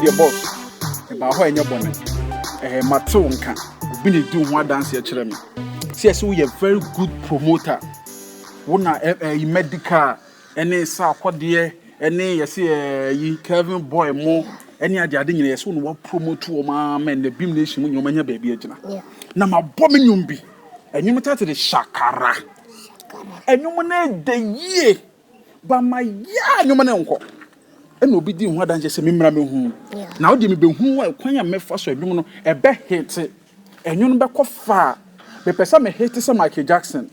the boss. About how any bonnet. Matonka. Been doing one dance here, children. See, so we are very good promoter. One a medical, any sa quadia, any you see Kevin Boy more, any idea didn't yes, one will promote to my man, the beam nation when you man your baby. Now my bombing be, and you matter to the Shakara. And you man the year, but my ya no man uncle. And no be doing what I just say, Mimram. Now, do you be who I can't make for so you know a back hit it, and you know back far. Me pesa me hate some Michael Jackson.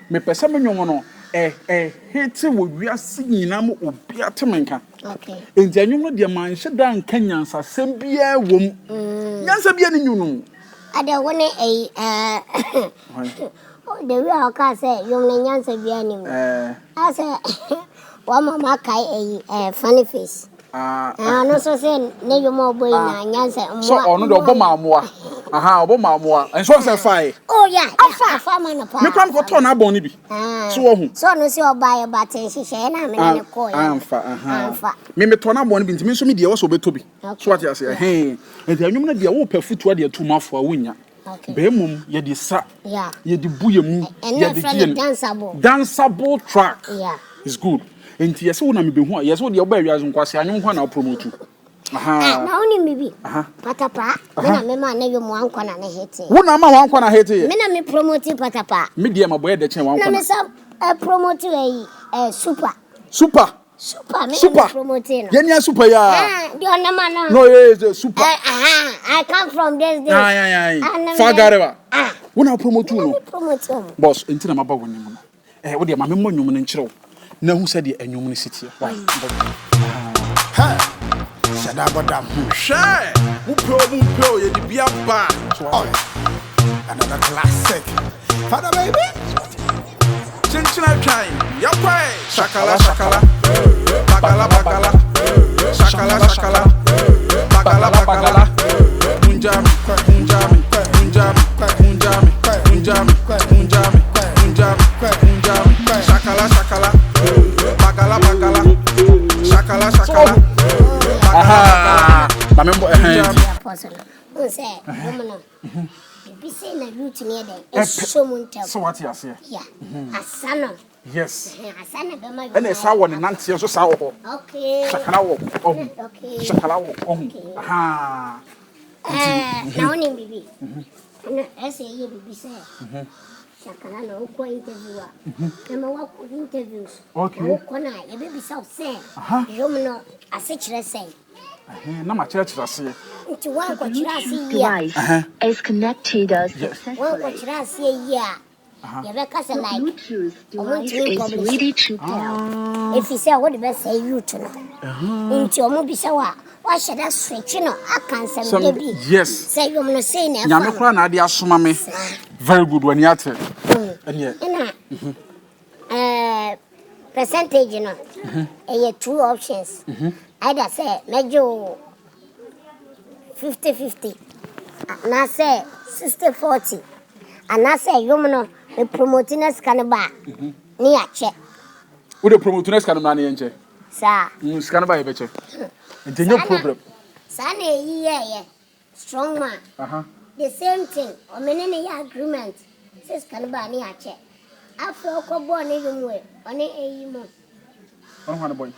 Me pesa me nyono hate wo wiase nyina mo obi atemenka. Okay. Enti anyuno de man hyedan kanyansa sem bia wom. Nyansa bia ni nyunu. Ada woni the way I can say you nyansa bia ni mo. I say one mama kai funny face. No so say ne you mo boy na nyansa mo. So ono de oboma moa. And so say fine. Oh yeah, afa man na pa. Me kwan ko turn abon ni bi. So wo hu. So no say oba ba ten hihye na me ne ko ya. Amfa. Me turn abon ni bi ntimi so me de wo so beto bi. So what you say enti anwum na de wo pafutu de atumafo a wonya. Be mum ye de sa. Yeah. Ye de buye mu. Ye de danceable track. Yeah. It's good. Enti yes wo na me be hu yes wo de oba wiase nkwase anwum kwa na promote. Na oni mibi. Patapa. Me na me ma na yo mu anko na hete. Wo na ma wanko na hete. Me na me promote patapa. Me de ma boy de chen wanko. Na me sa promote super. Super. Me promote no. Yenya super ya. Di ona ma no. No yes super. I come from this. Yeah. Fagareva. Wo na promote no. Promote. Boss, enti na maba woni mu. Wo de ma me nwum no nkyerɛw. Na hu se de anwum no sitie. Shadabadam. Share. Mupro, ye di bia ba. Another classic. Father baby. Chinchina chai. Yakwa. Shakala. Bagala. Shakala. Bagala. Unjam. Shakala. Bagala. Shakala. Mamembo Who say, Romano? Be saying a root near them. So what you say? Yeah. Asano. Yes. Asana. And it's our Nancy so sour. Okay. Shakala. Okay. Shakala. Aha. Now, baby. I say, you be say. Shakala no ko interviewer. Na wa ko interviews. Okay. Ko na ye be self say. Romano asechire say. Na ma chira say. Nti wa ko chira say ya. Is connected successfully. Wa ko chira say ya. You be kase like. Bluetooth device is ready to pair. If you say what the best say you to know. Nti omo bi say wa should that switch no akan some baby. Yes. Say you no say na. Nyame kra na ade asoma me. Very good when you at. Percentage no. Two options. Either say mejo 50-50. Na say 60-40. And I say you no the promoting us can ba. Ni ache. Wo the promoting us can na ni enche. Sir. Scan ba e beche. Nti no problem. Sa na ye strong man. The same thing. O menene ya agreement. Says can ba ni ache. Afro ko bo ni yumwe. Oni eyimo. On one boy.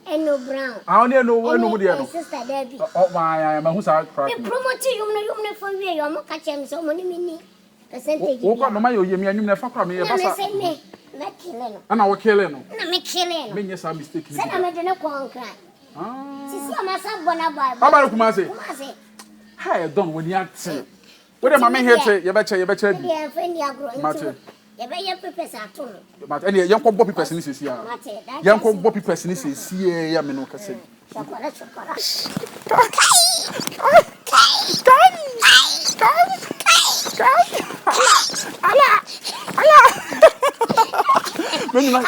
Eno Brown. Only no mo dia no. Sister Debbie. Oh my who sa crack. The promote you for we you mo catch him so money mini. Percentage. Wo kwa no ma yo yemi anyum na fa kwa me ye basa. Na say me kill no. Ana wo kill no. Na me kill no. Me nyesa mistake ni. Say na me de no kon cry. Sisi amasa bona boy. Baba kuma say. Kuma Hey don when you ate. We dey mama hete ye beche bi. Yeah, friend ya grow into. Ye be ye pepes ato no. But any yanko bo pepes ni sesi ya. Yanko bo pepes ni sesi ya me no kase. Chocolate. When you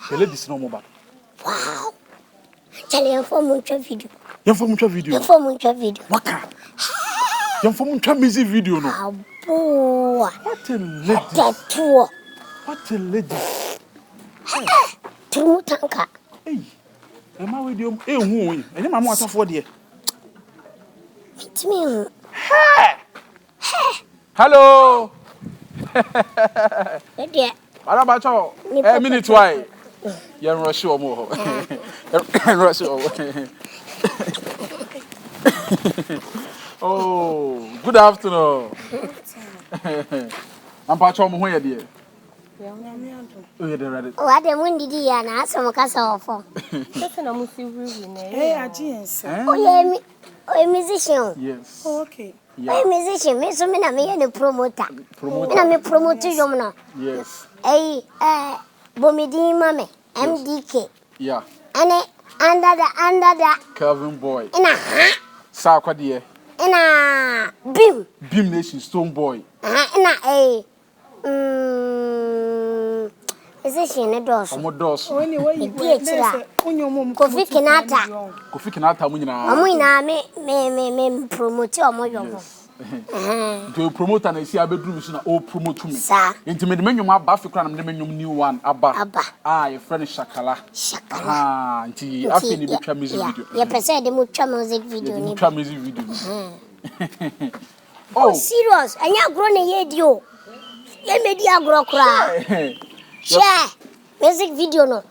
the ladies no more back. Wow. Chale inform video. Inform video. Waka. Inform music video no. Abo. What a lady. That What a lady. Tumutanka. Hey. Emma with you, who? And then my mother for dear. It's me. Hello. Dear. What about you? A minute, why? You're rushing more. Oh, good afternoon. I'm Patron, where dear? Oh, you're ready. Oh, I don't want to and ask some castle for. Hey, Agents. Oh, yeah, a musician. Yes. Okay. A musician, Miss Mina, me and a promoter. And I'm a promoter, you Yes. Bomidi Mammy, MDK. Yeah. And under the Calvin Boy. in a Sakwa dear. in a beam. Beam Nation Stone Boy. In a musician, a doors. Omodos. Anyway, you Coffee Kenata. Kofi Kinata Munina. Amina, me promote your moyo. To promote and I see a bedroom is all promote to me. Sir. Intimate menu, my Buffy Cram, the menu new one, Abba. Ah, your friend Shakala. Shakala. Ah, until after the Mucha music video. You present the Mucha music video. Mucha music video. Oh, serious. And you're grown a year, you. You made your grow cry. Share music video no.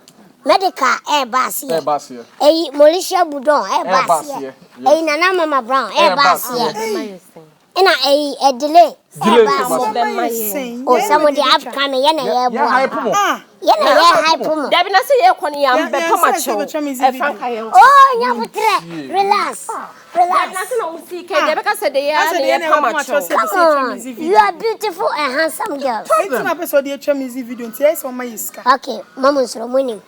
Medical air bass here. Air bass here. A Malaysia Budon air bass here. A Nana Mama Brown air bass here. And a delay. Delay. Oh, somebody have come in a Yeah, high promo. high promo. Dabina say ye kwani ya mbe pamacho. Oh, nyabutre. Relax. Dabina say no see ke debeka say de ya na pamacho. Come on. You are beautiful and handsome girls. Okay, Mama Solomon.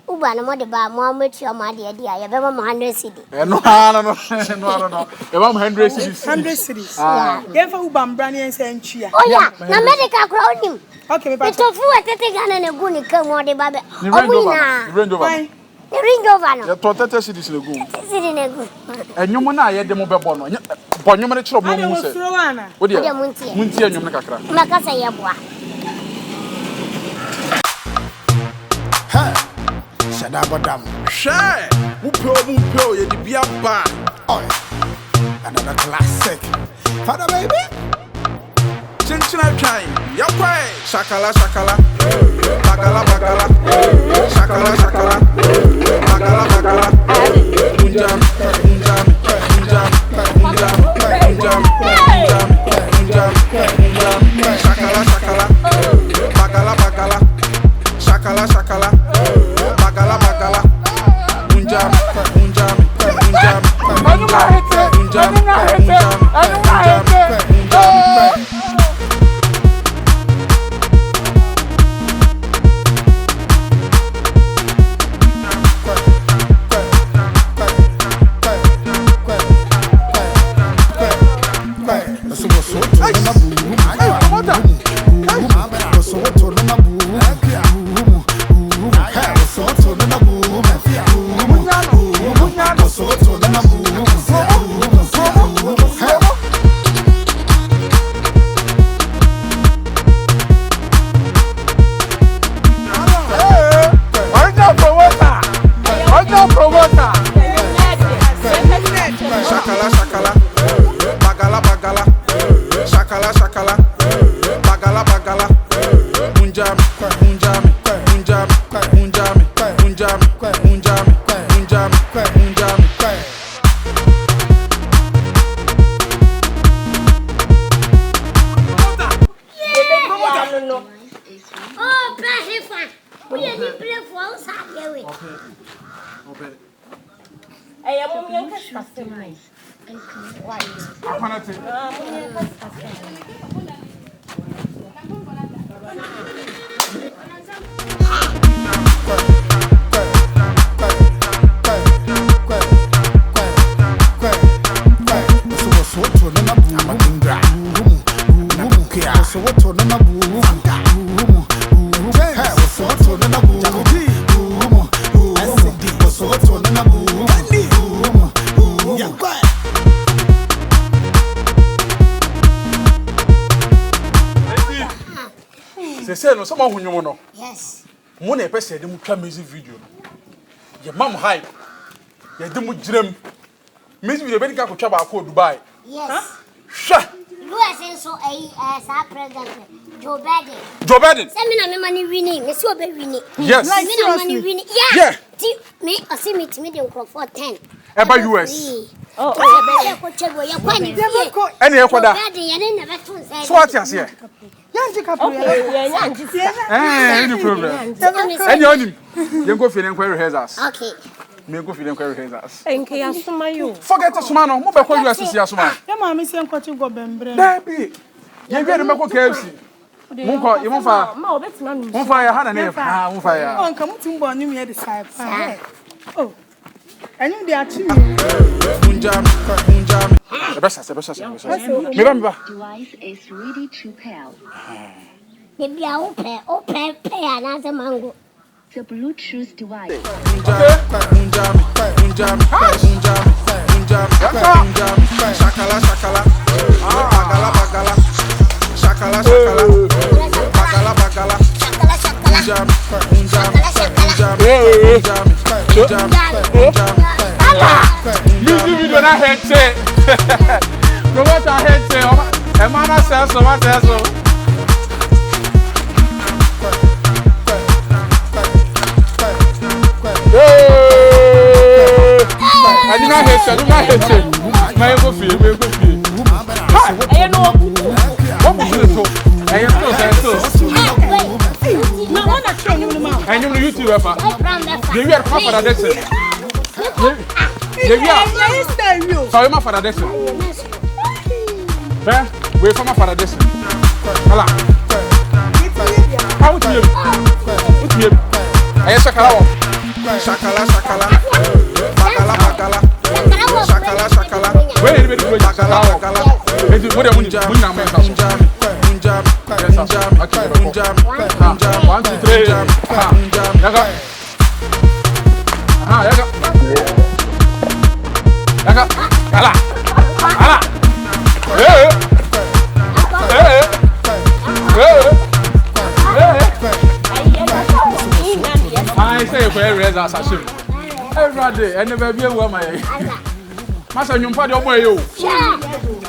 Uba no more the bar, more much your mother, dear. You have 100 city. No. About 100 cities. 100 cities. Yeah. Yeah, for Ubam Brandy and Saint Chia. Oh, yeah. Now, medical crowd him. Okay, But to fool at the gun and a goony come on the baby. Oh, Range over. The ring over. The 30 cities in the goon. Is it in a good? And you want to the mobile bono. But you manage to I was Rowana. what do you Muntia. Muntia and Yumaka? Macasa Yabua. Hey, Shadabadam. Share. Mupo, you the beer bar. Oh, another classic. Father baby. Chinchina trying. Yapay. Shakala. Bagala. Shakala. Bagala. Unjam. Shakala. Bagala. Shakala. Bagala. Unjam. Oh, Brahifan. We didn't play for us. Eh ya mo yan ka customize. Say no, someone who you know. Yes. Money person dem twa music video. Your mom hype. You do mu dream. Miss me the medical ko twa ko Dubai. Yes. Sha. US is so as our president Joe Biden. Joe Biden. Send me no money winning. Me so be winning. Yes. Like me no money winning. Yeah. Yeah. Me I see me the for 10. Eba US. Oh. Any ekoda. So what you say? Yanji kapri. Any problem. Any on him. You go feel enquiry rehearsals. Okay. Me go feel enquiry rehearsals. Enke asoma yo. Forget asoma no. Mo be ko US si asoma. Ya ma me se nkwachi go bembre. Baby. Ye bi no ko KFC. Mo ko ye mo fa. Ma obetima mi. Mo fa ya ha na ne fa. Mo fa ya. Oh, nka mutum bo anu me dey side pa. Oh. Enyu dey achi mi. Unjam. Device is ready to pair. Baby, I open another mango. The Bluetooth device. Unjam. Shakala. Bagala. Unjam. Music video na headset. Promote a headset. E man na sell so what else so. Adi na headset, na headset. My go feel. Aye no. What be this so? Aye so. Na wana try ni ma. And you YouTube ever. You are come for that headset. Sorry, my father, this. Wait for my father, this. Hala. How would you? I shakala. Where did you go? Shakala. What do you mean? One, two, three. Hala. I say for every as a shame. Every day, and never be a woman. Master, you party over you.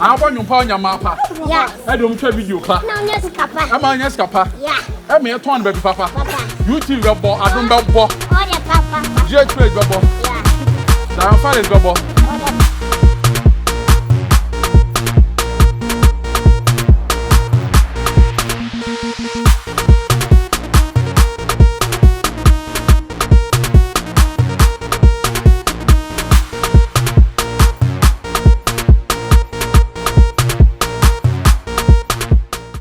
I want you pound your mappa. Yeah. I don't care video. No, yes, Papa. I'm on yes, Papa. Yeah. I'm here to baby Papa. You two your ball, I don't know. Oh, yeah, Papa. Jet trade, Babo. Yeah. Now, I'm fine, Babo.